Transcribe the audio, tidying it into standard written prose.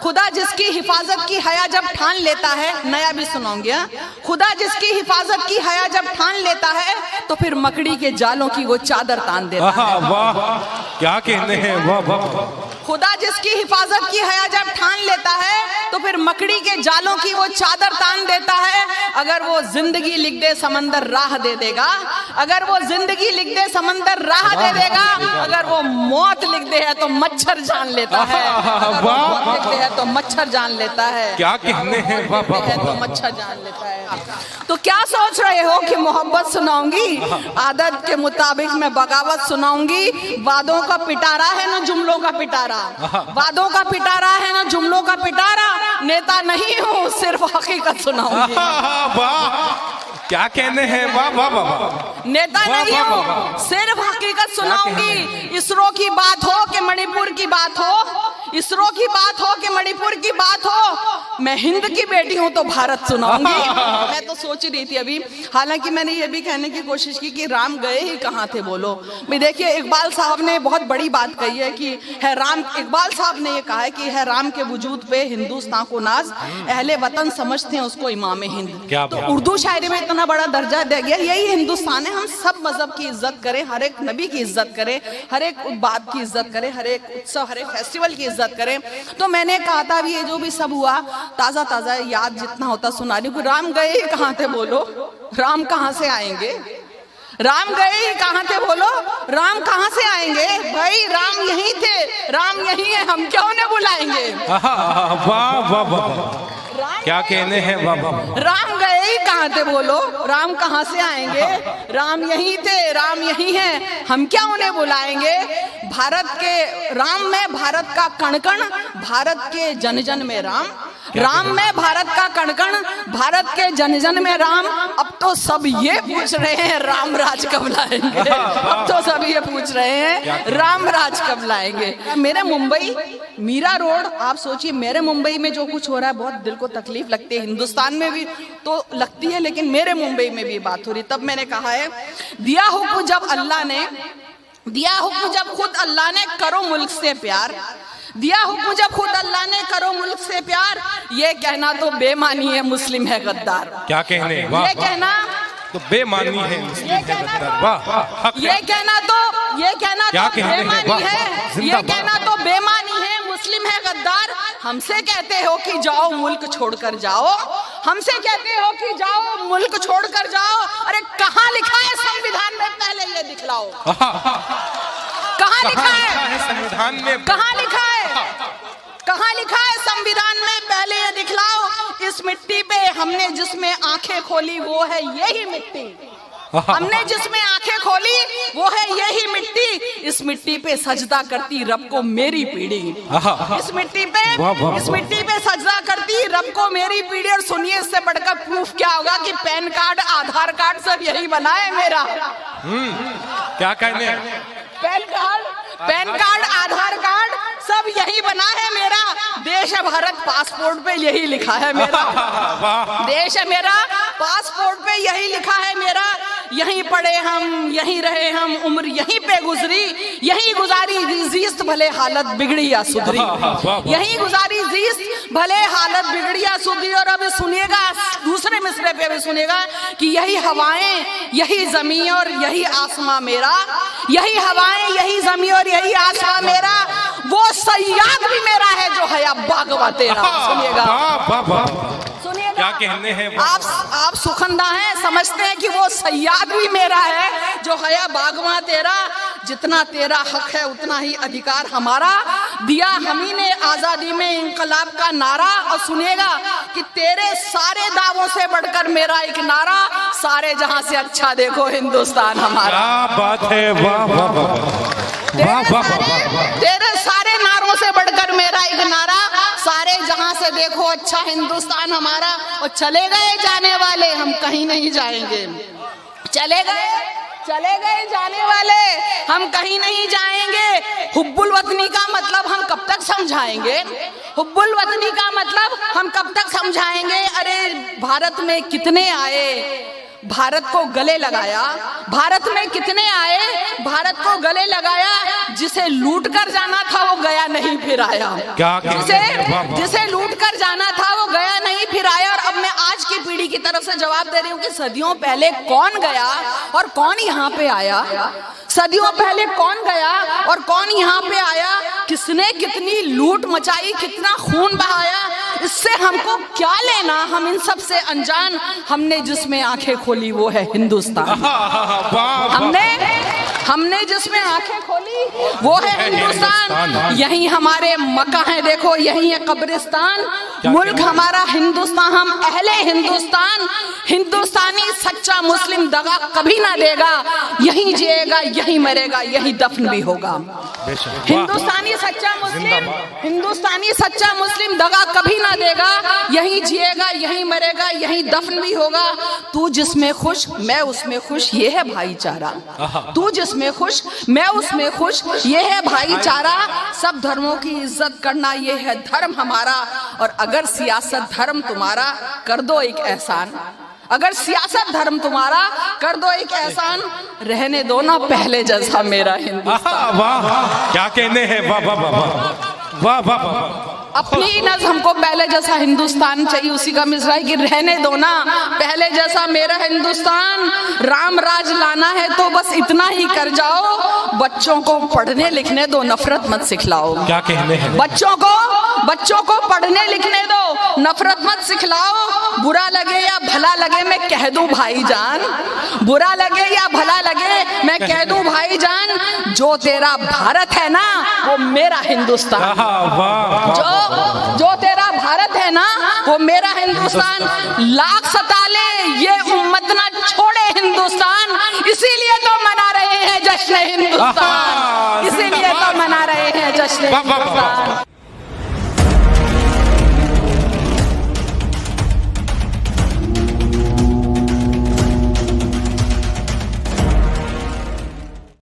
खुदा जिसकी हिफाजत की हया जब ठान लेता है, नया भी सुनाऊंगी, खुदा जिसकी हिफाजत की हया जब ठान लेता है तो फिर मकड़ी के जालों की वो चादर तान देता है। वाह, क्या कहने हैं, वाह वाह। खुदा जिसकी हिफाजत की हया जब ठान लेता है तो फिर मकड़ी के जालों की वो चादर तान देता है। अगर वो जिंदगी लिख दे समंदर राह दे देगा, अगर वो जिंदगी लिख दे समंदर राह दे देगा, अगर वो मौत लिख दे है तो मच्छर जान लेता है, मौत लिख दे है तो मच्छर जान लेता है। क्या कहने हैं, वाह वाह, तो मच्छर जान लेता है। तो क्या सोच रहे हो कि मोहब्बत सुनाऊंगी, आदत के मुताबिक मैं बगावत सुनाऊंगी। वादों का पिटारा है ना जुमलों का पिटारा, वादों का पिटारा है ना जुमलों का पिटारा। नेता नहीं हूँ, सिर्फ हकीकत सुनाऊंगी। क्या कहने हैं, वाह वाह वाह। नेता नहीं हूँ, सिर्फ हकीकत सुनाऊंगी। इसरो की बात हो कि मणिपुर की बात हो, इसरो की बात हो कि मणिपुर की बात हो, मैं हिंद की बेटी हूं तो भारत सुनाऊंगी। मैं तो सोच रही थी अभी, हालांकि मैंने ये भी कहने की कोशिश की कि राम गए ही कहाँ थे बोलो। भाई देखिए, इकबाल साहब ने बहुत बड़ी बात कही है कि है राम, इकबाल साहब ने ये कहा है कि है राम के वजूद पे हिंदुस्तान को नाज, अहले वतन समझते हैं उसको इमाम हिंद। तो उर्दू शायरी में इतना बड़ा दर्जा दे गया। यही हिंदुस्तान है, हम सब मजहब की इज्जत करें, हर एक नबी की इज्जत करें, हर एक बात की इज्जत करें, हर एक उत्सव, हर एक फेस्टिवल की इज्जत करें। तो मैंने कहा था अभी ये जो भी सब हुआ ताजा ताजा याद जितना होता सुना रही हूँ। राम गए ही कहाँ थे बोलो, राम कहाँ से आएंगे, राम गए ही कहाँ थे बोलो, राम कहाँ से आएंगे। भाई राम यहीं थे, राम यहीं है, हम क्यों उन्हें बुलाएंगे। वाह वाह वाह, क्या कहने हैं, वाह वाह। राम गए ही कहाँ थे बोलो, राम कहाँ से आएंगे। राम यहीं थे, राम यहीं है, हम क्या उन्हें बुलाएंगे। भारत के राम में भारत का कण कण, भारत के जन जन में राम, राम में भारत का कण कण, भारत के जन जन में राम। अब तो सब ये पूछ रहे हैं राम राज कब लाएंगे, अब तो सब ये पूछ रहे हैं राम राज कब लाएंगे। मेरे मुंबई मीरा रोड, आप सोचिए मेरे मुंबई में जो कुछ हो रहा है बहुत दिल को तकलीफ लगती है। हिंदुस्तान में भी तो लगती है, लेकिन मेरे मुंबई में भी बात हो रही। तब मैंने कहा है, दिया हुक्म जब अल्लाह ने, दिया हुक्म जब खुद अल्लाह ने, करो मुल्क से प्यार, दिया हुक्म जब खुद अल्लाह ने, करो मुल्क से प्यार। ये कहना तो बेमानी है मुस्लिम है गद्दार। क्या कहने, ये कहना तो बेमानी है, ये कहना तो, ये कहना तो बेमानी है, ये कहना तो बेमानी है मुस्लिम है गद्दार। हमसे कहते हो कि जाओ मुल्क छोड़कर जाओ, हमसे कहते हो कि जाओ मुल्क छोड़कर जाओ। अरे कहाँ लिखा है संविधान में, पहले ये दिखलाओ, कहाँ लिखा है संविधान में, कहाँ लिखा है, कहाँ लिखा है संविधान में, पहले ये दिखलाओ। इस मिट्टी पे हमने जिसमें आंखें खोली वो है यही मिट्टी, हमने जिसमें आंखें खोली वो है यही मिट्टी। इस मिट्टी पे सजदा करती रब को मेरी पीढ़ी, इस मिट्टी पे सजदा करती रब को मेरी पीढ़ी। और सुनिए, इससे बढ़कर प्रूफ क्या होगा कि पैन कार्ड, आधार कार्ड सब यही बना है मेरा। क्या कहने, पैन कार्ड, आधार कार्ड सब यही बना है मेरा। देश है भारत, पासपोर्ट पे यही लिखा है मेरा। देश है मेरा, पासपोर्ट पे यही लिखा है मेरा। यहीं पढ़े हम, यहीं रहे हम, उम्र यहीं पे गुजरी, यहीं गुजारी जीस्त भले हालत बिगड़ी या सुधरी, यहीं गुजारी जीस्त भले हालत बिगड़ी या सुधरी। और अब सुनिएगा दूसरे मिसरे पे भी सुनिएगा कि यही हवाएं, यही जमीन और यही आसमां मेरा, यही हवाएं, यही जमीन और यही आसमां मेरा। वो सयाद भी मेरा है जो हया बागवा तेरा। सुनिएगा, सुनिएगा, क्या कहने हैं। आप सुखंदा हैं, समझते हैं कि वो सयाद भी मेरा है जो हया बागवा तेरा। जितना तेरा हक है उतना ही अधिकार हमारा, दिया हमी ने आजादी में इंकलाब का नारा। और सुनिएगा कि तेरे सारे दावों से बढ़कर मेरा एक नारा, सारे जहां से अच्छा देखो हिंदुस्तान हमारा। क्या बात है, वाह वाह वाह। तेरे सारे नारों से बढ़कर मेरा एक नारा, सारे जहां से देखो अच्छा हिंदुस्तान हमारा। और चले गए जाने वाले, हम कहीं नहीं जाएंगे। चले गए जाने वाले, हम कहीं नहीं जाएंगे। हुब्बुल वतनी का मतलब हम कब तक समझाएंगे, हुब्बुल वतनी का मतलब हम कब तक समझाएंगे। अरे भारत में कितने आए, भारत को गले लगाया, भारत में कितने आए, भारत को गले लगाया। जिसे लूट कर जाना था वो गया नहीं फिर आया। जिसे लूट कर जाना था वो गया नहीं फिर आया। और अब मैं आज की पीढ़ी की तरफ से जवाब दे रही हूँ कि सदियों पहले कौन गया और कौन यहाँ पे आया। सदियों पहले कौन गया और कौन यहाँ पे आया, किसने कितनी लूट मचाई, कितना खून बहाया, इससे हमको क्या लेना, हम इन सब से अनजान। हमने जिसमें आंखें खोली वो है हिंदुस्तान। हमने जिसमें आंखें खोली वो है हिंदुस्तान। यही हमारे मक्का है, देखो यही है कब्रिस्तान। मुल्क हमारा हिंदुस्तान, हम अहले हिंदुस्तान। हिंदुस्तानी सच्चा मुस्लिम दगा कभी ना देगा। यही जिएगा, यही मरेगा, यही दफन भी होगा। हिंदुस्तानी सच्चा मुस्लिम दगा कभी ना देगा। यही जिएगा, यही मरेगा, यही दफन भी होगा। तू जिसमें खुश मैं उसमें खुश, ये है भाईचारा। तू जिसमें खुश मैं उसमें खुश, ये है भाईचारा। सब धर्मों की इज्जत करना ये है धर्म हमारा। और अगर सियासत धर्म तुम्हारा, कर दो एक एहसान। अगर सियासत धर्म तुम्हारा, कर दो एक एहसान। रहने दो ना पहले जैसा मेरा हिंदुस्तान। वाह, क्या कहने हैं, वाह वाह वाह वाह वाह वाह। अपनी नज़ हमको पहले जैसा हिंदुस्तान चाहिए। उसी का मिसरा है कि रहने दो ना पहले जैसा मेरा हिंदुस्तान। राम राज लाना है तो बस इतना ही कर जाओ। बच्चों को पढ़ने लिखने दो, नफरत मत सिखलाओ। क्या कहने हैं? बच्चों को पढ़ने लिखने दो, नफरत मत सिखलाओ। बुरा लगे या भला लगे मैं कह दूं भाईजान, बुरा लगे या भला लगे मैं कह दूं भाईजान, जो तेरा भारत है ना वो मेरा हिंदुस्तान। जो तेरा भारत है ना वो मेरा हिंदुस्तान। लाख सता ले ये उम्मत ना छोड़े हिंदुस्तान। इसीलिए तो मना रहे हैं जश्न हिंदुस्तान, इसीलिए तो मना रहे हैं जश्न हिंदुस्तान।